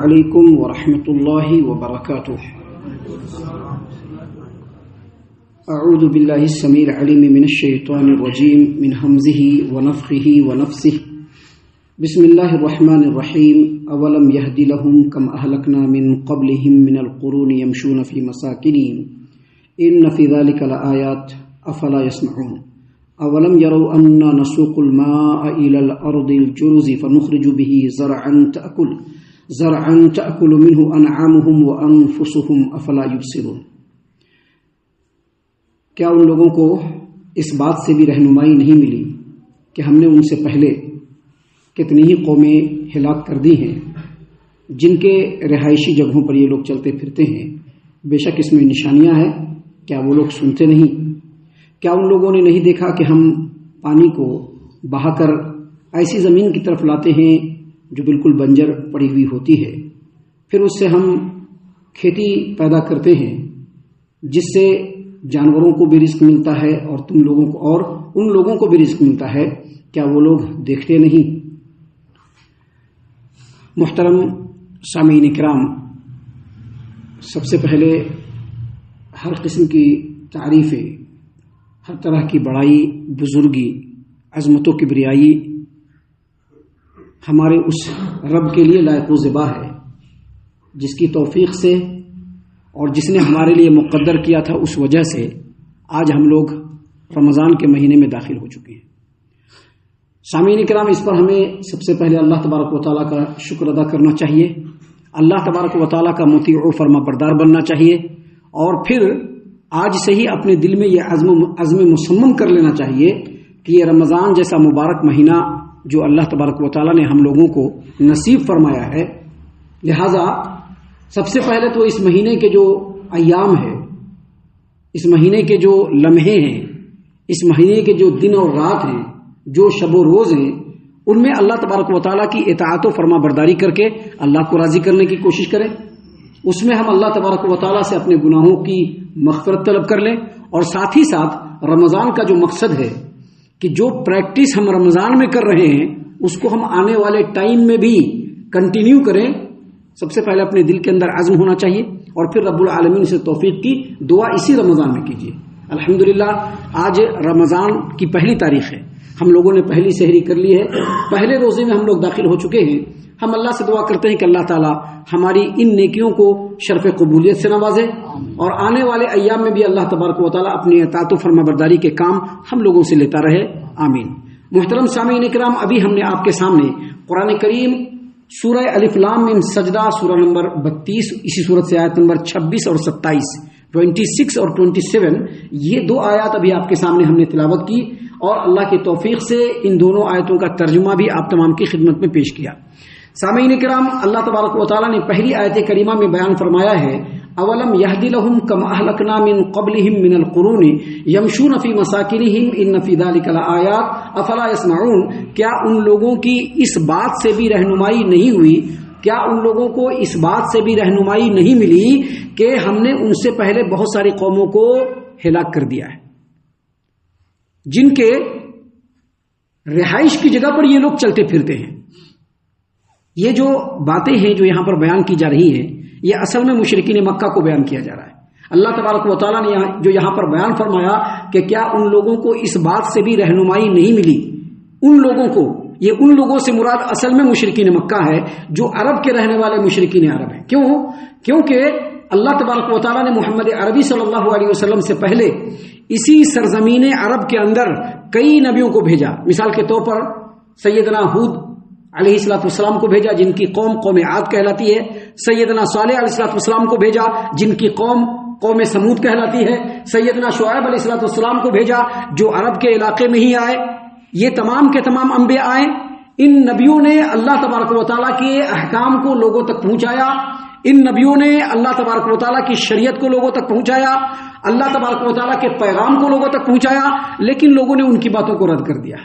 علیکم ورحمۃ اللہ وبرکاتہ۔ اعوذ باللہ السمیع العلیم من الشیطان الرجیم من ہمزہ ونفخہ ونفثہ۔ بسم اللہ الرحمن الرحیم۔ اولم یہد لہم کم اہلکنا من قبلہم من القرون یمشون فی مساکنہم ان فی ذلک لآیات افلا یسمعون۔ اولم يروا أنا نسوق الماء إلى الأرض الجرز فنخرج به زرعا تأكل منه أنعامهم وأنفسهم أفلا يبصرون۔ کیا ان لوگوں کو اس بات سے بھی رہنمائی نہیں ملی کہ ہم نے ان سے پہلے کتنی ہی قومیں ہلاک کر دی ہیں جن کے رہائشی جگہوں پر یہ لوگ چلتے پھرتے ہیں؟ بے شک اس میں نشانیاں ہیں، کیا وہ لوگ سنتے نہیں؟ کیا ان لوگوں نے نہیں دیکھا کہ ہم پانی کو بہا کر ایسی زمین کی طرف لاتے ہیں جو بالکل بنجر پڑی ہوئی ہوتی ہے، پھر اس سے ہم کھیتی پیدا کرتے ہیں جس سے جانوروں کو بھی رزق ملتا ہے اور تم لوگوں کو اور ان لوگوں کو بھی رزق ملتا ہے، کیا وہ لوگ دیکھتے نہیں؟ محترم سامعین کرام، سب سے پہلے ہر قسم کی تعریفیں، ہر طرح کی بڑائی، بزرگی، عظمت و کبریائی ہمارے اس رب کے لیے لائق و زیبا ہے جس کی توفیق سے اور جس نے ہمارے لیے مقدر کیا تھا، اس وجہ سے آج ہم لوگ رمضان کے مہینے میں داخل ہو چکے ہیں۔ سامعین کرام، اس پر ہمیں سب سے پہلے اللہ تبارک و تعالیٰ کا شکر ادا کرنا چاہیے، اللہ تبارک و تعالیٰ کا مطیع و فرما بردار بننا چاہیے، اور پھر آج سے ہی اپنے دل میں یہ عزم مصمم کر لینا چاہیے کہ یہ رمضان جیسا مبارک مہینہ جو اللہ تبارک و تعالیٰ نے ہم لوگوں کو نصیب فرمایا ہے، لہٰذا سب سے پہلے تو اس مہینے کے جو ایام ہے، اس مہینے کے جو لمحے ہیں، اس مہینے کے جو دن اور رات ہیں، جو شب و روز ہیں، ان میں اللہ تبارک و تعالیٰ کی اطاعت و فرما برداری کر کے اللہ کو راضی کرنے کی کوشش کریں۔ اس میں ہم اللہ تبارک و تعالیٰ سے اپنے گناہوں کی مغفرت طلب کر لیں، اور ساتھ ہی ساتھ رمضان کا جو مقصد ہے کہ جو پریکٹس ہم رمضان میں کر رہے ہیں اس کو ہم آنے والے ٹائم میں بھی کنٹینیو کریں۔ سب سے پہلے اپنے دل کے اندر عزم ہونا چاہیے، اور پھر رب العالمین سے توفیق کی دعا اسی رمضان میں کیجیے۔ الحمدللہ آج رمضان کی پہلی تاریخ ہے، ہم لوگوں نے پہلی سحری کر لی ہے، پہلے روزے میں ہم لوگ داخل ہو چکے ہیں۔ ہم اللہ سے دعا کرتے ہیں کہ اللہ تعالیٰ ہماری ان نیکیوں کو شرف قبولیت سے نوازے، اور آنے والے ایام میں بھی اللہ تبارک و تعالیٰ اپنی اطاعت و فرما برداری کے کام ہم لوگوں سے لیتا رہے، آمین۔ محترم سامعین کرام، ابھی ہم نے آپ کے سامنے قرآن کریم سورہ الف لام میم سجدہ سورہ نمبر 32، اسی سورت سے آیت نمبر 26 اور 27، 26 اور 27، یہ دو آیات ابھی آپ کے سامنے ہم نے تلاوت کی، اور اللہ کی توفیق سے ان دونوں آیتوں کا ترجمہ بھی آپ تمام کی خدمت میں پیش کیا۔ سامعین کرام، اللہ تبارک و تعالیٰ نے پہلی آیت کریمہ میں بیان فرمایا ہے، اولم یہد لہم کم اہلکنا من قبلہم من القرون یمشون فی مساکنہم ان فی ذلک لآیات افلا یسمعون۔ کیا ان لوگوں کی اس بات سے بھی رہنمائی نہیں ہوئی، کیا ان لوگوں کو اس بات سے بھی رہنمائی نہیں ملی کہ ہم نے ان سے پہلے بہت ساری قوموں کو ہلاک کر دیا ہے جن کے رہائش کی جگہ پر یہ لوگ چلتے پھرتے ہیں؟ یہ جو باتیں ہیں جو یہاں پر بیان کی جا رہی ہیں، یہ اصل میں مشرکین مکہ کو بیان کیا جا رہا ہے۔ اللہ تبارک و تعالیٰ نے جو یہاں پر بیان فرمایا کہ کیا ان لوگوں کو اس بات سے بھی رہنمائی نہیں ملی، ان لوگوں کو، یہ ان لوگوں سے مراد اصل میں مشرکین مکہ ہے جو عرب کے رہنے والے مشرکین عرب ہیں۔ کیونکہ اللہ تبارک و تعالیٰ نے محمد عربی صلی اللہ علیہ وسلم سے پہلے اسی سرزمین عرب کے اندر کئی نبیوں کو بھیجا۔ مثال کے طور پر سیدنا ہود علیہ السلام کو بھیجا جن کی قوم عاد کہلاتی ہے، سیدنا صالح علیہ السلام کو بھیجا جن کی قوم سمود کہلاتی ہے، سیدنا شعیب علیہ السلام کو بھیجا جو عرب کے علاقے میں ہی آئے۔ یہ تمام کے تمام انبیاء آئے، ان نبیوں نے اللہ تبارک و تعالیٰ کے احکام کو لوگوں تک پہنچایا، ان نبیوں نے اللہ تبارک و تعالیٰ کی شریعت کو لوگوں تک پہنچایا، اللہ تبارک و تعالیٰ کے پیغام کو لوگوں تک پہنچایا، لیکن لوگوں نے ان کی باتوں کو رد کر دیا۔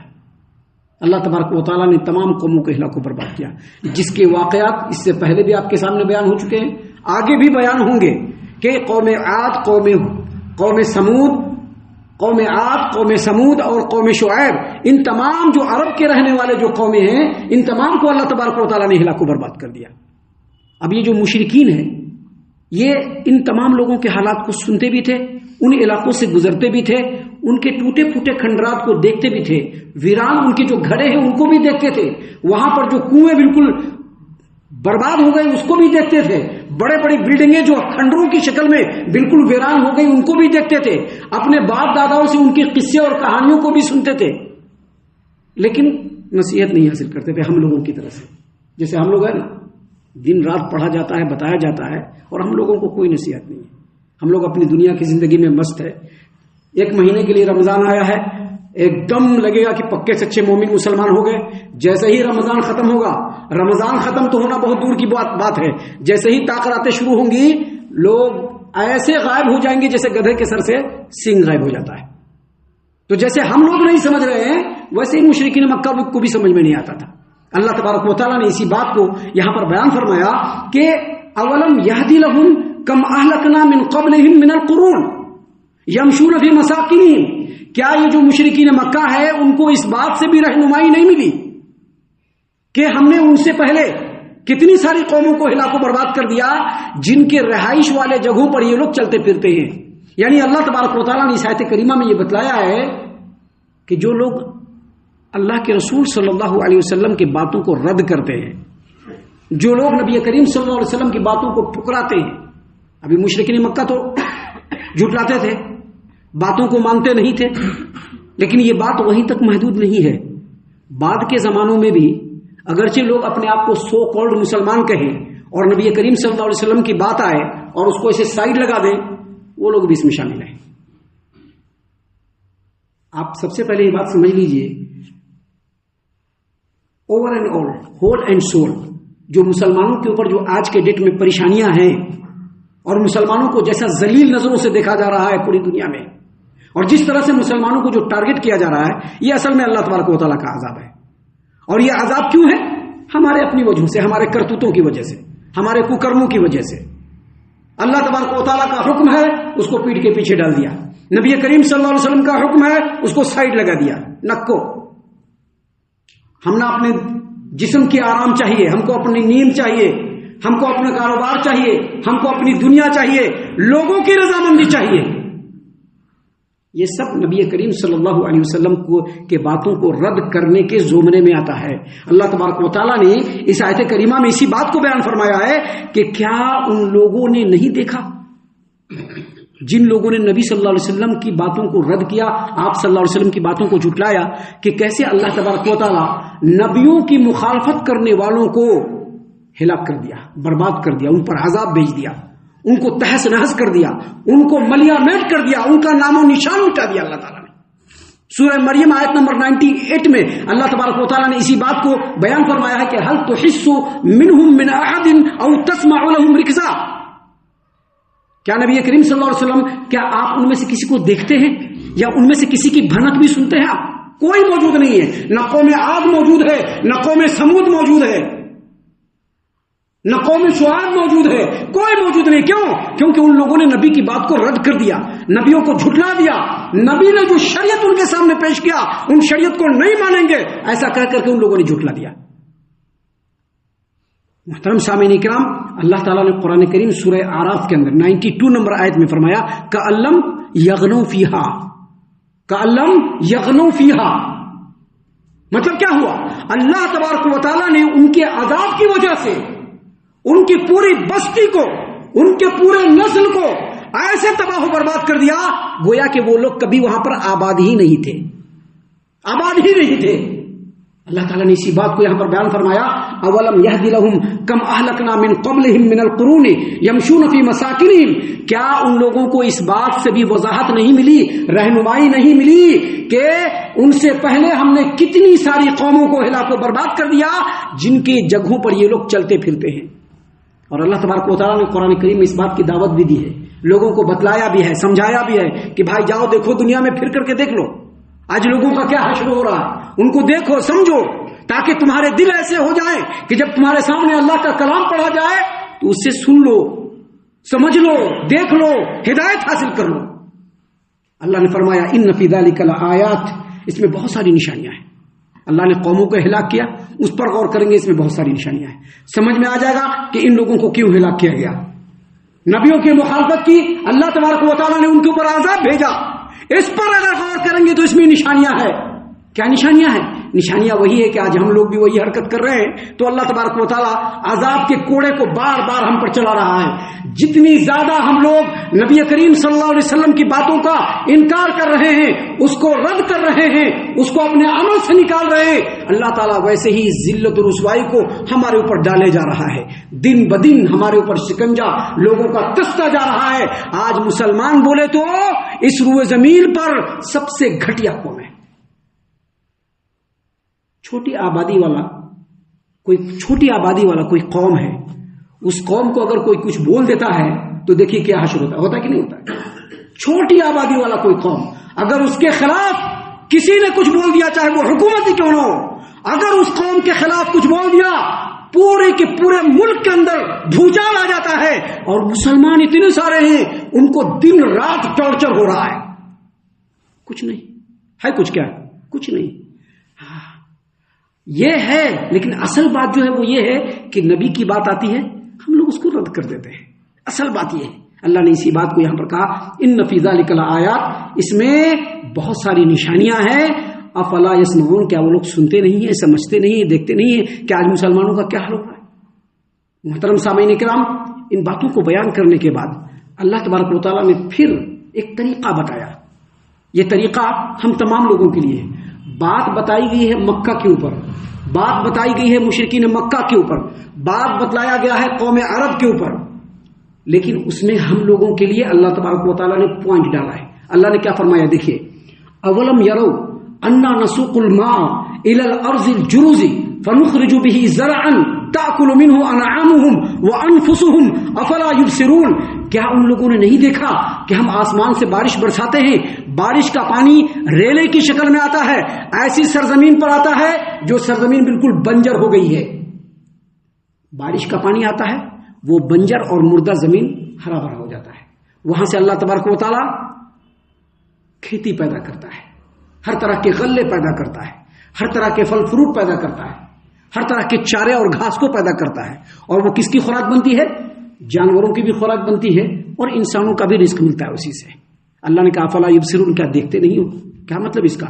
اللہ تبارک و تعالیٰ نے تمام قوموں کو ہلاک و برباد کیا، جس کے واقعات اس سے پہلے بھی آپ کے سامنے بیان ہو چکے ہیں، آگے بھی بیان ہوں گے کہ قوم عاد، قوم سمود اور قوم شعیب، ان تمام جو عرب کے رہنے والے جو قومیں ہیں، ان تمام کو اللہ تبارک و تعالیٰ نے ہلاک و برباد کر دیا۔ اب یہ جو مشرکین ہیں یہ ان تمام لوگوں کے حالات کو سنتے بھی تھے، ان علاقوں سے گزرتے بھی تھے، ان کے ٹوٹے پھوٹے کھنڈرات کو دیکھتے بھی تھے، ویران ان کے جو گھرے ہیں ان کو بھی دیکھتے تھے، وہاں پر جو کنویں بالکل برباد ہو گئے اس کو بھی دیکھتے تھے، بڑے بڑی بلڈنگیں جو کھنڈروں کی شکل میں بالکل ویران ہو گئی ان کو بھی دیکھتے تھے، اپنے باپ داداؤں سے ان کے قصے اور کہانیوں کو بھی سنتے تھے، لیکن نصیحت نہیں حاصل کرتے تھے ہم لوگوں کی طرف سے. جیسے ہم لوگ ہیں نا، دن رات پڑھا جاتا ہے، بتایا جاتا ہے، اور ہم لوگوں کو کوئی نصیحت نہیں ہے. ہم لوگ اپنی دنیا کی زندگی میں مست ہے. 1 مہینے کے لیے رمضان آیا ہے، ایک دم لگے گا کہ پکے سچے مومن مسلمان ہو گئے. جیسے ہی رمضان ختم ہوگا، رمضان ختم تو ہونا بہت دور کی بات ہے، جیسے ہی تقریریں شروع ہوں گی لوگ ایسے غائب ہو جائیں گے جیسے گدھے کے سر سے سینگ غائب ہو جاتا ہے. تو جیسے ہم لوگ نہیں سمجھ رہے ہیں ویسے ہی مشرکین مکہ کو بھی سمجھ میں نہیں آتا تھا. اللہ تبارک و تعالیٰ نے اسی بات کو یہاں پر بیان فرمایا کہ اولم یہدی لہم کم اہلکنا من قبلہم من القرون یمشون فی مساکنہم، کیا یہ جو مشرکین مکہ ہے ان کو اس بات سے بھی رہنمائی نہیں ملی کہ ہم نے ان سے پہلے کتنی ساری قوموں کو ہلاک و برباد کر دیا جن کے رہائش والے جگہوں پر یہ لوگ چلتے پھرتے ہیں. یعنی اللہ تبارک و تعالیٰ نے اس آیت کریمہ میں یہ بتلایا ہے کہ جو لوگ اللہ کے رسول صلی اللہ علیہ وسلم کی باتوں کو رد کرتے ہیں، جو لوگ نبی کریم صلی اللہ علیہ وسلم کی باتوں کو ٹھکراتے ہیں. ابھی مشرکین مکہ تو جھٹلاتے تھے، باتوں کو مانتے نہیں تھے، لیکن یہ بات وہیں تک محدود نہیں ہے. بعد کے زمانوں میں بھی اگرچہ لوگ اپنے آپ کو سو کالڈ مسلمان کہیں اور نبی کریم صلی اللہ علیہ وسلم کی بات آئے اور اس کو ایسے سائڈ لگا دیں، وہ لوگ بھی اس میں شامل ہیں. آپ سب سے پہلے یہ بات سمجھ لیجئے، over and all, whole and civil, جو مسلمانوں کے اوپر جو آج کے ڈیٹ میں پریشانیاں ہیں اور مسلمانوں کو جیسا ذلیل نظروں سے دیکھا جا رہا ہے پوری دنیا میں، اور جس طرح سے مسلمانوں کو جو ٹارگٹ کیا جا رہا ہے، یہ اصل میں اللہ تبارک و تعالیٰ کا عذاب ہے. اور یہ عذاب کیوں ہے؟ ہمارے اپنی وجہوں سے، ہمارے کرتوتوں کی وجہ سے، ہمارے کوکرموں کی وجہ سے. اللہ تبارک و تعالیٰ کا حکم ہے اس کو پیٹ کے پیچھے ڈال دیا، نبی کریم صلی اللہ علیہ وسلم کا حکم ہے اس کو سائڈ لگا دیا. نکو، ہم نے اپنے جسم کی آرام چاہیے، ہم کو اپنی نیند چاہیے، ہم کو اپنا کاروبار چاہیے، ہم کو اپنی دنیا چاہیے، لوگوں کی رضامندی چاہیے. یہ سب نبی کریم صلی اللہ علیہ وسلم کے باتوں کو رد کرنے کے زمرے میں آتا ہے. اللہ تبارک و تعالیٰ نے اس آیت کریمہ میں اسی بات کو بیان فرمایا ہے کہ کیا ان لوگوں نے نہیں دیکھا جن لوگوں نے نبی صلی اللہ علیہ وسلم کی باتوں کو رد کیا، آپ صلی اللہ علیہ وسلم کی باتوں کو جھٹلایا، کہ کیسے اللہ تبارک و تعالیٰ نبیوں کی مخالفت کرنے والوں کو ہلاک کر دیا، برباد کر دیا، ان پر عذاب بھیج دیا، ان کو تہس نہس کر دیا، ان کو ملیا میٹ کر دیا، ان کا نام و نشان مٹا دیا اللہ تعالیٰ نے. سورہ مریم آیت نمبر 98 میں اللہ تبارک و تعالیٰ نے اسی بات کو بیان فرمایا ہے کہ هل تحس منهم من احد او تسمع لهم رکزا. کیا نبی کریم صلی اللہ علیہ وسلم، کیا آپ ان میں سے کسی کو دیکھتے ہیں یا ان میں سے کسی کی بھنک بھی سنتے ہیں؟ آپ کوئی موجود نہیں ہے. نہ قوم عاد موجود ہے، نہ قوم سمود موجود ہے، نہ قوم شعیب موجود ہے، کوئی موجود نہیں. کیوں؟ کیونکہ ان لوگوں نے نبی کی بات کو رد کر دیا، نبیوں کو جھٹلا دیا. نبی نے جو شریعت ان کے سامنے پیش کیا ان شریعت کو نہیں مانیں گے ایسا کہہ کر کے ان لوگوں نے جھٹلا دیا. محترم سامعین کرام، اللہ تعالیٰ نے قرآن کریم سورہ اعراف کے اندر 92 نمبر آیت میں فرمایا کَأَلَّمْ یَغْنَوْا فِیہَا، کَأَلَّمْ یَغْنَوْا فِیہَا. مطلب کیا ہوا؟ اللہ تبارک و تعالیٰ نے ان کے عذاب کی وجہ سے ان کی پوری بستی کو، ان کے پورے نسل کو ایسے تباہ و برباد کر دیا گویا کہ وہ لوگ کبھی وہاں پر آباد ہی نہیں تھے، آباد ہی نہیں تھے. اللہ تعالیٰ نے اسی بات کو یہاں پر بیان فرمایا اولم یہدی لہم کم اہلکنا من قبلہم من القرون یمشون فی مساکنہم. کیا ان لوگوں کو اس بات سے بھی وضاحت نہیں ملی، رہنمائی نہیں ملی کہ ان سے پہلے ہم نے کتنی ساری قوموں کو ہلاک و برباد کر دیا جن کی جگہوں پر یہ لوگ چلتے پھرتے ہیں. اور اللہ تبارک و تعالیٰ نے قرآن کریم میں اس بات کی دعوت بھی دی ہے، لوگوں کو بتلایا بھی ہے، سمجھایا بھی ہے کہ بھائی جاؤ دیکھو، دنیا میں پھر کر کے دیکھ لو آج لوگوں کا کیا حشر ہو رہا ہے، ان کو دیکھو سمجھو، تاکہ تمہارے دل ایسے ہو جائیں کہ جب تمہارے سامنے اللہ کا کلام پڑھا جائے تو اس سے سن لو، سمجھ لو، دیکھ لو، ہدایت حاصل کر لو. اللہ نے فرمایا ان فی ذلک لآیات، اس میں بہت ساری نشانیاں ہیں. اللہ نے قوموں کو ہلاک کیا، اس پر غور کریں گے، اس میں بہت ساری نشانیاں ہیں، سمجھ میں آ جائے گا کہ ان لوگوں کو کیوں ہلاک کیا گیا۔ نبیوں کی مخالفت کی، اللہ تبارک و تعالیٰ نے ان کے اوپر عذاب بھیجا، اس پر اگر غور کریں گے تو اس میں نشانیاں ہیں۔ کیا نشانیاں ہیں؟ نشانیاں وہی ہے کہ آج ہم لوگ بھی وہی حرکت کر رہے ہیں، تو اللہ تبارک و تعالیٰ عذاب کے کوڑے کو بار بار ہم پر چلا رہا ہے۔ جتنی زیادہ ہم لوگ نبی کریم صلی اللہ علیہ وسلم کی باتوں کا انکار کر رہے ہیں، اس کو رد کر رہے ہیں، اس کو اپنے عمل سے نکال رہے ہیں، اللہ تعالیٰ ویسے ہی ذلت و رسوائی کو ہمارے اوپر ڈالے جا رہا ہے۔ دن بدن ہمارے اوپر شکنجا لوگوں کا کستا جا رہا ہے۔ آج مسلمان بولے تو اس روئے زمین پر سب سے گھٹیا قوم ہے۔ چھوٹی آبادی والا کوئی قوم ہے، اس قوم کو اگر کوئی کچھ بول دیتا ہے تو دیکھیے کیا حشر ہوتا ہے کہ نہیں ہوتا ہے؟ چھوٹی آبادی والا کوئی قوم اگر اس کے خلاف کسی نے کچھ بول دیا، چاہے وہ حکومت ہی کیوں نہ ہو، اگر اس قوم کے خلاف کچھ بول دیا، پورے کے پورے ملک کے اندر بھوچال آ جاتا ہے، اور مسلمان اتنے سارے ہیں ان کو دن رات ٹارچر ہو رہا ہے۔ کچھ نہیں ہے، کچھ کیا کچھ نہیں یہ ہے، لیکن اصل بات جو ہے وہ یہ ہے کہ نبی کی بات آتی ہے ہم لوگ اس کو رد کر دیتے ہیں۔ اصل بات یہ ہے، اللہ نے اسی بات کو یہاں پر کہا ان فی ذلک لآیات، اس میں بہت ساری نشانیاں ہیں۔ افلا یسمعون، کیا وہ لوگ سنتے نہیں ہیں، سمجھتے نہیں ہیں، دیکھتے نہیں ہیں کہ آج مسلمانوں کا کیا حال ہو رہا ہے؟ محترم سامعین کرام، ان باتوں کو بیان کرنے کے بعد اللہ تبارک و تعالیٰ نے پھر ایک طریقہ بتایا۔ یہ طریقہ ہم تمام لوگوں کے لیے ہے۔ بات بتائی گئی ہے مکہ کے اوپر، بات بتائی گئی ہے مشرکین مکہ کے اوپر، بات بتلایا گیا ہے قوم عرب کے اوپر، لیکن اس میں ہم لوگوں کے لیے اللہ تبارک و تعالیٰ نے پوائنٹ ڈالا ہے۔ اللہ نے کیا فرمایا؟ دیکھیے، اولم یرو انا نسوق الماء الى الارض الجرز فنخرج به زرعا تاكل منه انعامهم وانفسهم افلا يبصرون، کیا ان لوگوں نے نہیں دیکھا کہ ہم آسمان سے بارش برساتے ہیں، بارش کا پانی ریلے کی شکل میں آتا ہے، ایسی سرزمین پر آتا ہے جو سرزمین بالکل بنجر ہو گئی ہے، بارش کا پانی آتا ہے، وہ بنجر اور مردہ زمین ہرا بھرا ہو جاتا ہے، وہاں سے اللہ تبارک و تعالی کھیتی پیدا کرتا ہے، ہر طرح کے غلے پیدا کرتا ہے، ہر طرح کے پھل فروٹ پیدا کرتا ہے، ہر طرح کے چارے اور گھاس کو پیدا کرتا ہے، اور وہ کس کی خوراک بنتی ہے؟ جانوروں کی بھی خوراک بنتی ہے اور انسانوں کا بھی رزق ملتا ہے اسی سے۔ اللہ نے کہا افلا یبصرون، کیا دیکھتے نہیں ہو؟ کیا مطلب اس کا؟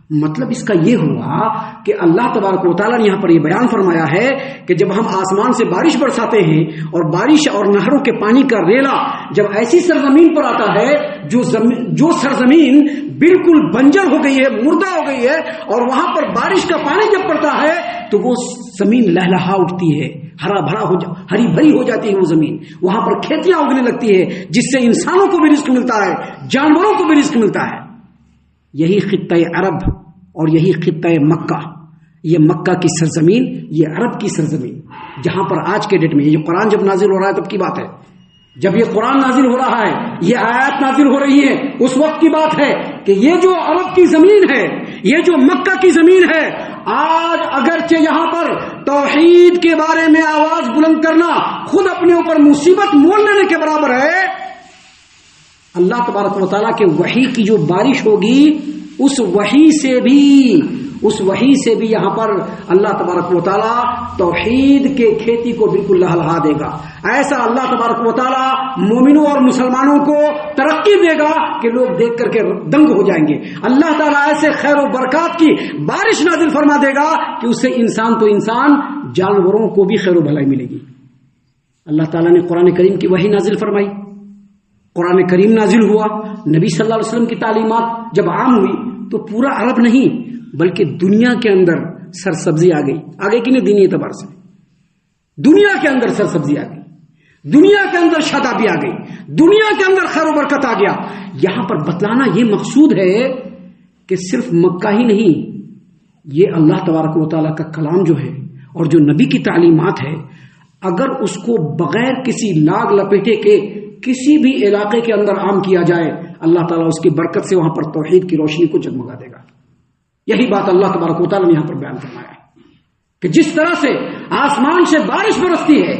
مطلب اس کا یہ ہوا کہ اللہ تبارک و تعالیٰ نے یہاں پر یہ بیان فرمایا ہے کہ جب ہم آسمان سے بارش برساتے ہیں اور بارش اور نہروں کے پانی کا ریلا جب ایسی سرزمین پر آتا ہے جو سرزمین بالکل بنجر ہو گئی ہے، مردہ ہو گئی ہے، اور وہاں پر بارش کا پانی جب پڑتا ہے تو وہ زمین لہلہا اٹھتی ہے، ہری بھری ہو جاتی ہے وہ زمین، وہاں پر کھیتیاں اگنے لگتی ہے جس سے انسانوں کو بھی رزق ملتا ہے، جانوروں کو بھی رزق ملتا ہے۔ یہی خطہ عرب اور یہی خطہ مکہ، یہ مکہ کی سرزمین، یہ عرب کی سرزمین، جہاں پر آج کے ڈیٹ میں یہ قرآن جب نازل ہو رہا ہے تب کی بات ہے، جب یہ قرآن نازل ہو رہا ہے، یہ آیات نازل ہو رہی ہے، اس وقت کی بات ہے کہ یہ جو عرب کی زمین ہے، یہ جو مکہ کی زمین ہے، آج اگرچہ یہاں پر توحید کے بارے میں آواز بلند کرنا خود اپنے اوپر مصیبت مول لینے کے برابر ہے، اللہ تبارک و تعالیٰ کے وحی کی جو بارش ہوگی اس وحی سے بھی یہاں پر اللہ تبارک و تعالیٰ توحید کے کھیتی کو بالکل لہلہا دے گا۔ ایسا اللہ تبارک و تعالیٰ مومنوں اور مسلمانوں کو ترقی دے گا کہ لوگ دیکھ کر کے دنگ ہو جائیں گے۔ اللہ تعالیٰ ایسے خیر و برکات کی بارش نازل فرما دے گا کہ اس سے انسان تو انسان، جانوروں کو بھی خیر و بھلائی ملے گی۔ اللہ تعالیٰ نے قرآن کریم کی وحی نازل فرمائی، قرآن کریم نازل ہوا، نبی صلی اللہ علیہ وسلم کی تعلیمات جب عام ہوئی تو پورا عرب نہیں بلکہ دنیا کے اندر سرسبزی آ گئی کہ نہیں؟ دینی اعتبار سے دنیا کے اندر سرسبزی آ گئی، دنیا کے اندر شادابی آ گئی، دنیا کے اندر خیر و برکت آ گیا۔ یہاں پر بتلانا یہ مقصود ہے کہ صرف مکہ ہی نہیں، یہ اللہ تبارک و تعالیٰ کا کلام جو ہے اور جو نبی کی تعلیمات ہے، اگر اس کو بغیر کسی لاگ لپیٹے کے کسی بھی علاقے کے اندر عام کیا جائے، اللہ تعالیٰ اس کی برکت سے وہاں پر توحید کی روشنی کو جگمگا دے گا۔ یہی بات اللہ تبارک و تعالیٰ نے یہاں پر بیان فرمایا ہے کہ جس طرح سے آسمان سے بارش برستی ہے،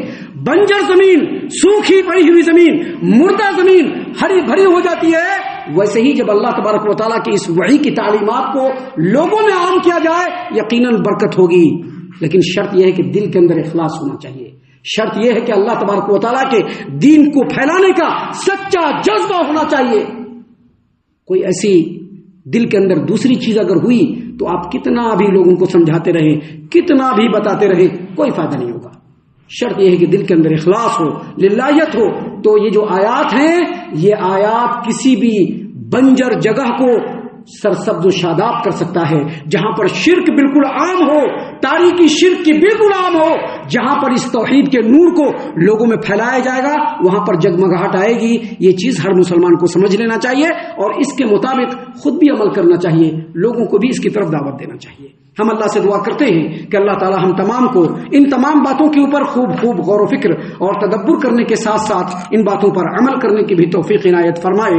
بنجر زمین، سوکھی پڑی ہوئی زمین، مردہ زمین ہری بھری ہو جاتی ہے، ویسے ہی جب اللہ تبارک و تعالیٰ کی اس وحی کی تعلیمات کو لوگوں میں عام کیا جائے یقیناً برکت ہوگی، لیکن شرط یہ ہے کہ دل کے اندر اخلاص ہونا چاہیے. شرط یہ ہے کہ اللہ تبارک و تعالیٰ کے دین کو پھیلانے کا سچا جذبہ ہونا چاہیے. کوئی ایسی دل کے اندر دوسری چیز اگر ہوئی تو آپ کتنا بھی لوگوں کو سمجھاتے رہے، کتنا بھی بتاتے رہے، کوئی فائدہ نہیں ہوگا. شرط یہ ہے کہ دل کے اندر اخلاص ہو، للہیت ہو. تو یہ جو آیات ہیں یہ آیات کسی بھی بنجر جگہ کو سرسبز و شاداب کر سکتا ہے. جہاں پر شرک بالکل عام ہو، تاریکی شرک کی بالکل عام ہو، جہاں پر اس توحید کے نور کو لوگوں میں پھیلایا جائے گا وہاں پر جگمگاہٹ آئے گی. یہ چیز ہر مسلمان کو سمجھ لینا چاہیے اور اس کے مطابق خود بھی عمل کرنا چاہیے، لوگوں کو بھی اس کی طرف دعوت دینا چاہیے. ہم اللہ سے دعا کرتے ہیں کہ اللہ تعالی ہم تمام کو ان تمام باتوں کے اوپر خوب غور و فکر اور تدبر کرنے کے ساتھ ساتھ ان باتوں پر عمل کرنے کی بھی توفیق عنایت فرمائے.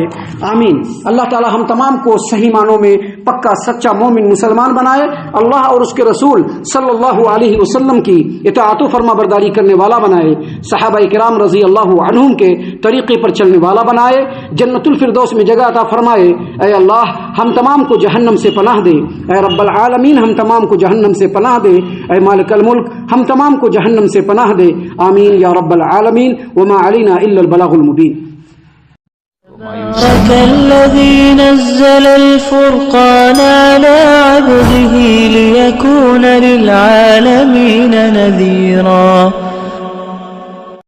آمین. اللہ تعالی ہم تمام کو صحیح معنوں میں پکا سچا مومن مسلمان بنائے، اللہ اور اس کے رسول صلی اللہ علیہ وسلم کی اطاعت و فرما برداری کرنے والا بنائے، صحابہ کرام رضی اللہ عنہم کے طریقے پر چلنے والا بنائے، جنت الفردوس میں جگہ عطا فرمائے. اے اللہ ہم تمام کو جہنم سے پناہ دے. اے رب العالمین ہم تمام کو جہنم سے پناہ دے. اے مالک الملک ہم تمام کو جہنم سے پناہ دے. آمین یا رب العالمین. وما علینا الا البلاغ المبین. تبارك الذي نزل الفرقان على عبده ليكون للعالمين نذيرا.